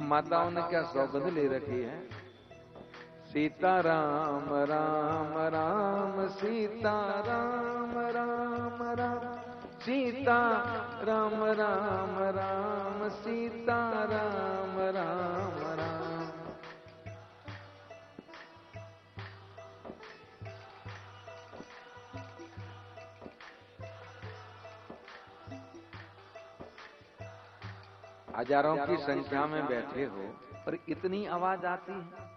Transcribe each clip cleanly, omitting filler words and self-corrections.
माताओं ने क्या सौगंध ले रखी है? सीता राम राम राम सीता राम राम राम सीता राम राम राम सीता राम राम राम। हजारों की संख्या में बैठे हो पर इतनी आवाज आती है।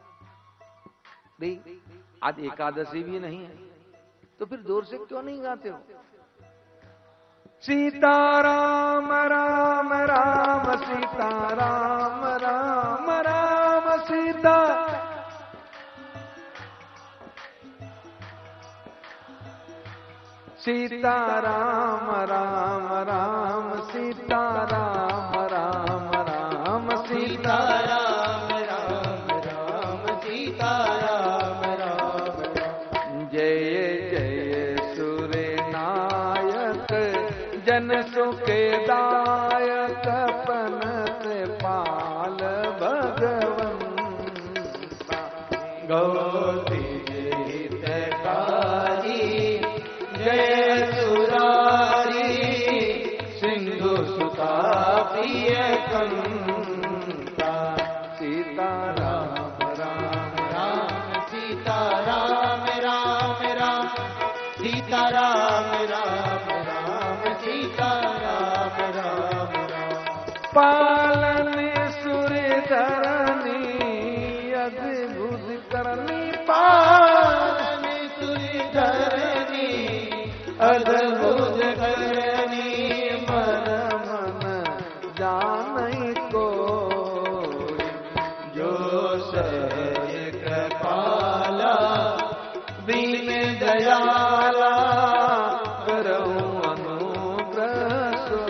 आज एकादशी भी नहीं है तो फिर जोर से क्यों नहीं गाते हो? सीता राम राम राम सीता राम राम राम सीता सीता राम राम राम सीता राम राम राम सीता राम राम राम सीता राम राम राम। जय जय सूर्य नायक जन सुखदायक पनत पाल भगवंता गौरी हितकारी जय सुरारी सिंधु सुता प्रिय कंता। सीता राम राम राम सीता राम राम राम सीता राम राम राम सीता राम राम राम। पालन सुर धरनी अद्भुत करनी पालन सुर धरनी अद्भुत करनी मन मन जानई को जो सह कृपाला दीन दयाला करऊं अनुग्रह सो।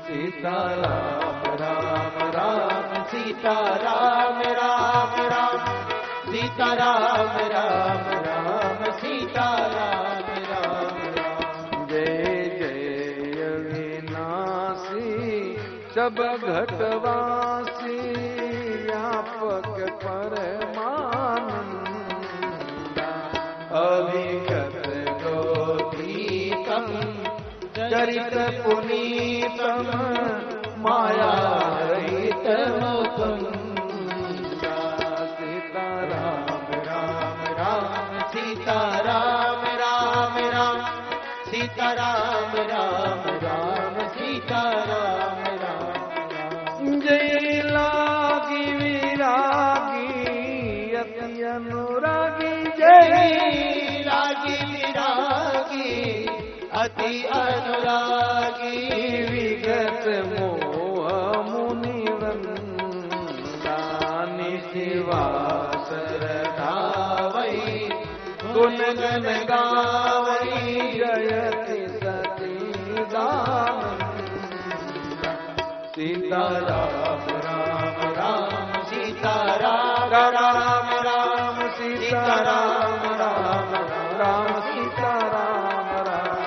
सीता राम राम राम सीता राम राम राम सीता राम राम राम सीता राम राम राम। जय जय अविनाशी सब घटवासी व्यापक परमानंदा अभिगत गोपीतम चरित पुनीतम माया रहित मुकुंदा। सीता राम राम राम सीता राम राम राम सीता राम राम राम सीता राम राम राम। जय लागी विरागी अति अनुरागी जय लागी विरागी अति अनुरागी विगत मोह मुनिवंदा निशिवास रधावई गुण गण गावई जयति सती दानंदा। सीता राम राम राम सीता राम राम राम सीता राम राम राम सीता राम राम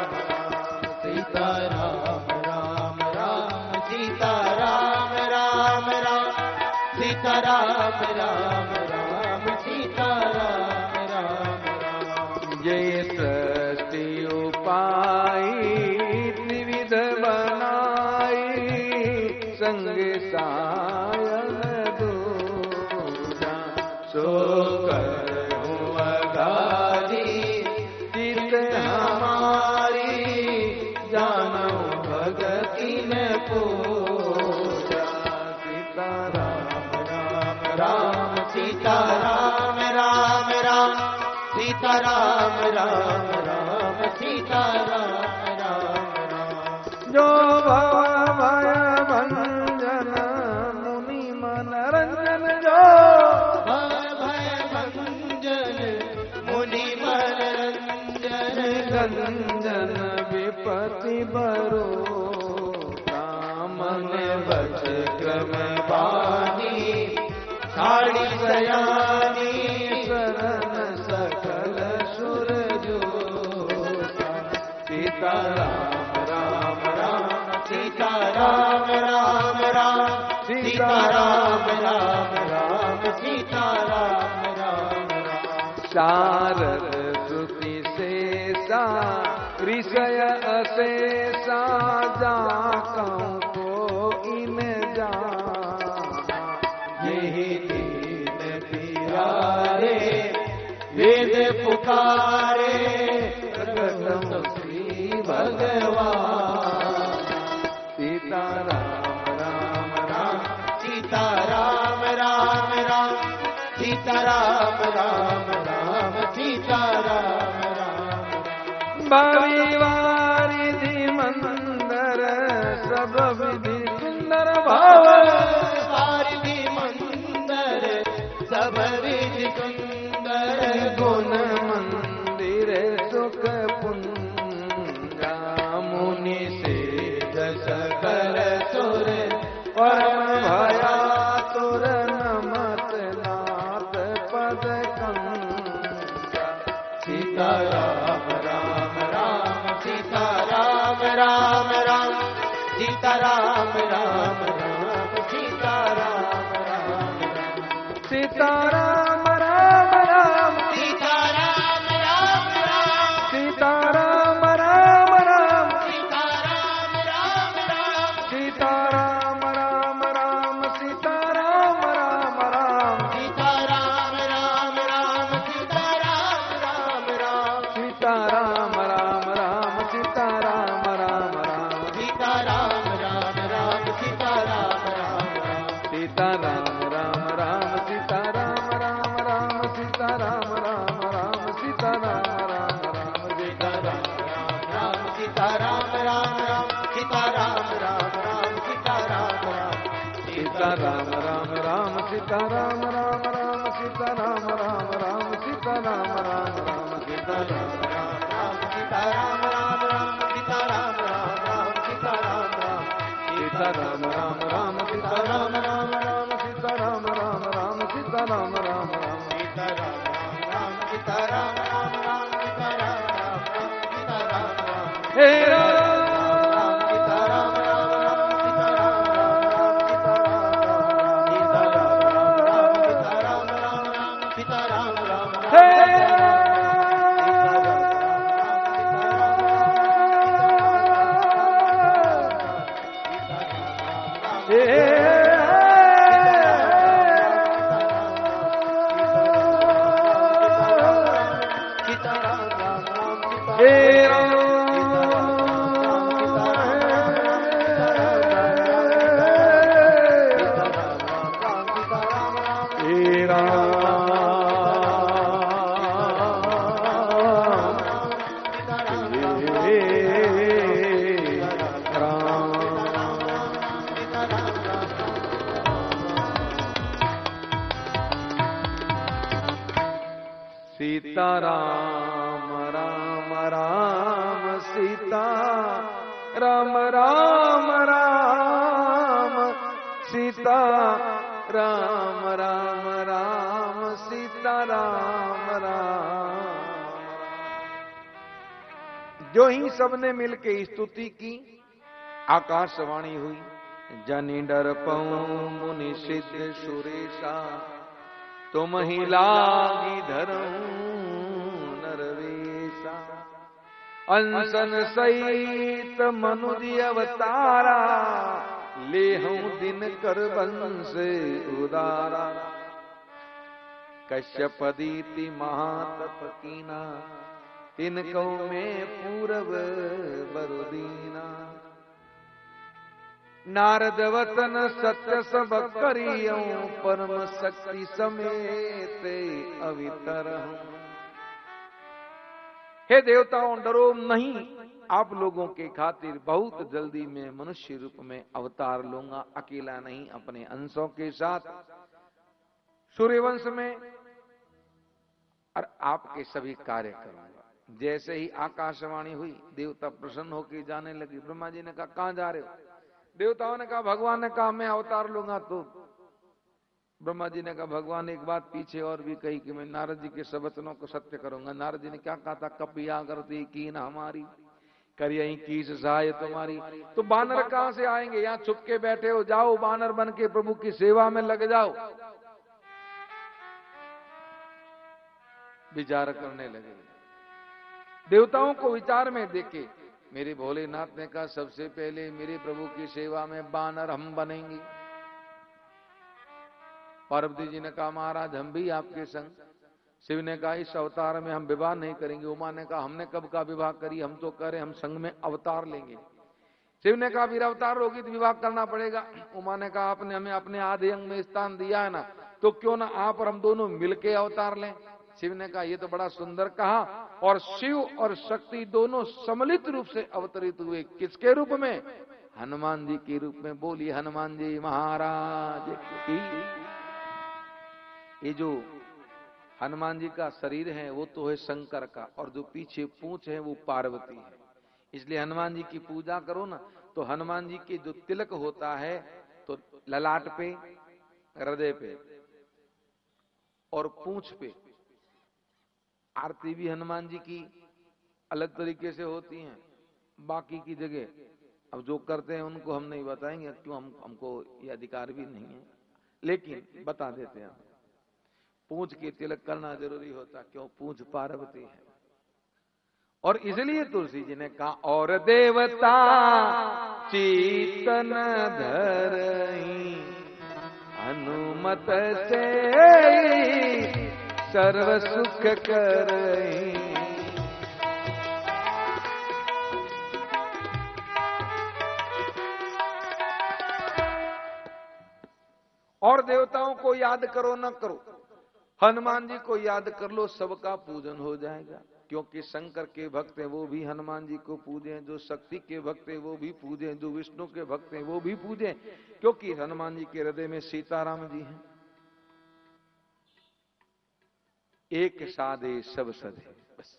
सीता राम राम राम सीता राम राम राम सीता राम राम राम सीता राम राम राम। जय सृष्टि उपाई त्रिविध बनाई संग सायन दूजा सो करहूं अगाधी चित हमारी जानो भगति न पूजा। सीता राम राम राम सीता राम राम राम सीता राम राम राम सीता राम राम राम। जो भव भय भंजन मुनि मनरंजन जो भव भय भंजन मुनि मनरंजन गंजन विपति बरो मन बच क्रम बानी साड़ी सयानी शरण सकल सुर जो। सीता राम राम राम सीता राम राम राम सीताराम राम राम सीताराम राम राम। शारद श्रुति शेषा ऋषय अशेषा जाकं को इन जाना। यही दीन प्यारे वेद पुकारे प्रकट श्री भगवान। सीताराम राम राम सीताराम राम राम सीताराम राम राम सीताराम राम। बारी वारिधि मंदर सब विधि सुंदर भाव। वारिधि मंदर सब विधि सुंदर गुण मंदिर सुख पुंजा। मुनि से सकल सुर परम भया तुर नमत नाथ पद कंजा। सीताराम राम राम सीताराम राम राम सीताराम राम राम सीताराम राम राम। सीताराम राम राम सीताराम राम राम सीताराम राम राम सीताराम राम राम सीताराम राम राम सीताराम राम राम सीताराम राम राम सीताराम राम राम सीताराम राम राम सीताराम राम राम सीताराम राम राम सीताराम राम राम सीताराम राम राम सीताराम राम राम सीताराम राम राम सीताराम राम राम सीताराम राम राम सीताराम राम राम सीताराम राम राम सीताराम राम सीताराम राम राम सीताराम राम राम सीताराम राम राम सीताराम राम राम सीताराम राम राम सीताराम राम राम सीताराम राम राम सीताराम राम सीताराम राम राम सीताराम राम राम सीताराम राम राम सीताराम राम राम सीताराम राम राम सीताराम राम राम सीताराम राम राम सीताराम राम हे राम सीताराम राम राम सीताराम राम राम सीताराम राम राम हे सीताराम राम राम सीता राम राम राम सीता राम राम राम सीता राम राम। जो ही सबने मिलके स्तुति की, आकाशवाणी हुई। जनि डर पऊं मुनि सिद्ध सुरेशा, तुम ही लागी धरऊं नरवेशा। अंसन सहित मनुज अवतारा, लेहूं दिन कर वंश उदारा। कश्यप दीति महातप कीना, तिनको में पूरब बरुदीना। नारद वतन सत्य सब करियो, परम शक्ति समेत अवितर हूं। हे देवताओं, डरो नहीं, आप लोगों के खातिर बहुत जल्दी मैं मनुष्य रूप में अवतार लूंगा। अकेला नहीं, अपने अंशों के साथ सूर्यवंश में, और आपके सभी कार्य करूंगा। जैसे ही आकाशवाणी हुई, देवता प्रसन्न होकर जाने लगी। ब्रह्मा जी ने कहा, कहां जा रहे हो? देवताओं ने कहा, भगवान ने कहा मैं अवतार लूंगा। तो ब्रह्मा जी ने कहा, भगवान एक बात पीछे और भी कही कि मैं नारद जी के सब वचनों को सत्य करूंगा। नारद जी ने क्या कहा था? कपिया करती कीन हमारी, करियई कीस सहाय तुम्हारी। तो बानर कहां से आएंगे? यहां छुप के बैठे हो, जाओ बानर बन के प्रभु की सेवा में लग जाओ। विचार करने लगे। देवताओं को विचार में देखे मेरे भोलेनाथ ने कहा सबसे पहले मेरे प्रभु की सेवा में बानर हम बनेंगे। पार्वती जी ने कहा महाराज हम भी आपके संग। शिव ने कहा इस अवतार में हम विवाह नहीं करेंगे। उमा ने कहा हमने कब का विवाह करी, हम तो कह रहे हम संग में अवतार लेंगे। शिव ने कहा फिर अवतार होगी तो विवाह करना पड़ेगा। उमा ने कहा आपने हमें अपने आधे अंग में स्थान दिया है ना, तो क्यों ना आप और हम दोनों मिलके अवतार लें। शिव ने कहा ये तो बड़ा सुंदर कहा। और शिव और शक्ति दोनों सम्मिलित रूप से अवतरित हुए। किसके रूप में? हनुमान जी के रूप में। बोलिए हनुमान जी महाराज की। ये जो हनुमान जी का शरीर है वो तो है शंकर का, और जो पीछे पूंछ है वो पार्वती है। इसलिए हनुमान जी की पूजा करो ना तो हनुमान जी के जो तिलक होता है तो ललाट पे, हृदय पे और पूंछ पे। आरती भी हनुमान जी की अलग तरीके से होती है, बाकी की जगह अब जो करते हैं उनको हम नहीं बताएंगे, क्यों हमको ये अधिकार भी नहीं है, लेकिन बता देते हैं। पूंछ के तिलक करना जरूरी होता, क्यों? पूंछ पार्वती है। और इसलिए तुलसी जी ने कहा और देवता चेतन धरई अनुमत से सर्व सुख करई। और देवताओं को याद करो न करो, हनुमान जी को याद कर लो, सबका पूजन हो जाएगा। क्योंकि शंकर के भक्त हैं वो भी हनुमान जी को पूजे, जो शक्ति के भक्त हैं वो भी पूजे, जो विष्णु के भक्त हैं वो भी पूजे, क्योंकि हनुमान जी के हृदय में सीताराम जी हैं। एक साधे सब सधे, बस।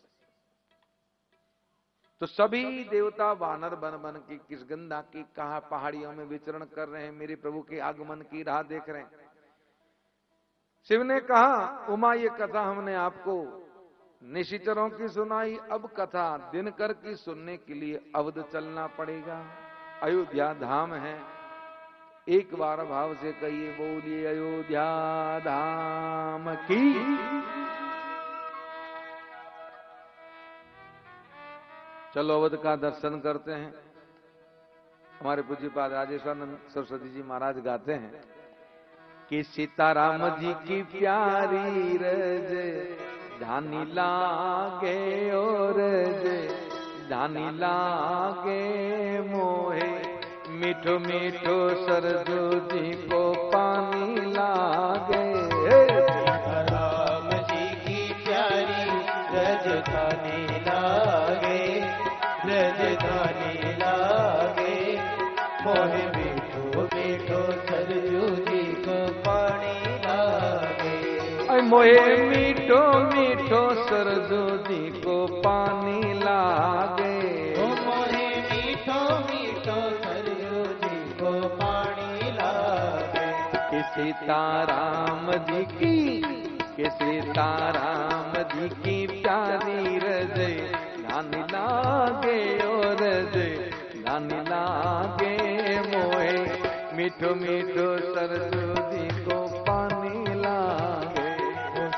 तो सभी देवता वानर बन बन के किष्किंधा की कहा पहाड़ियों में विचरण कर रहे हैं, मेरे प्रभु के आगमन की राह देख रहे हैं। शिव ने कहा उमा ये कथा हमने आपको निशिचरों की सुनाई, अब कथा दिनकर की सुनने के लिए अवध चलना पड़ेगा। अयोध्या धाम है, एक बार भाव से कहिए बोलिए अयोध्या धाम की। चलो अवध का दर्शन करते हैं। हमारे पूज्यपाद राजेश्वरानंद सरस्वती जी महाराज गाते हैं कि सीताराम जी की प्यारी रज धानी लागे और धानी लागे मोहे, मीठो मीठो सरजू जी को पानी लागे। सीताराम जी की प्यारी रज धानी लागे, रज धानी लागे मोहे, मीठो मीठो सरजू जी को पानी लागे। मोहे मीठो मीठो सरजू जी को पानी लागे। मोहे मीठो मीठो सरजू जी को पानी लागे। कि सीताराम जी की, कि सीताराम जी की प्यारी रज धानी लागे और धानी लागे मोहे, मीठो मीठो सरजू जी को पानी लागे।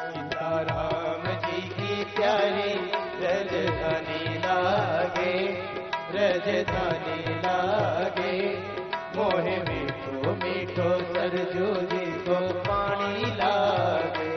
सीताराम जी की प्यारी रज धानी लागे, रज धानी लागे मोहे, मीठो मीठो सरजू जी को पानी लागे।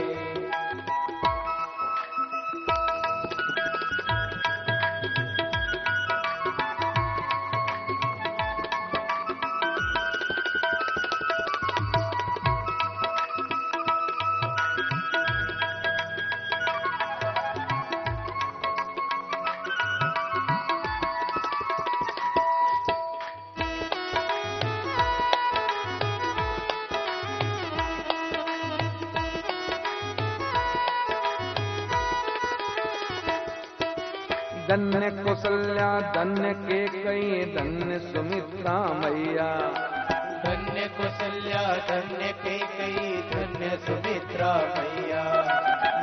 धन्य कौशल्या धन्य के कई धन्य सुमित्रा मैया। धन्य कौशल्या धन्य के कई धन्य सुमित्रा मैया।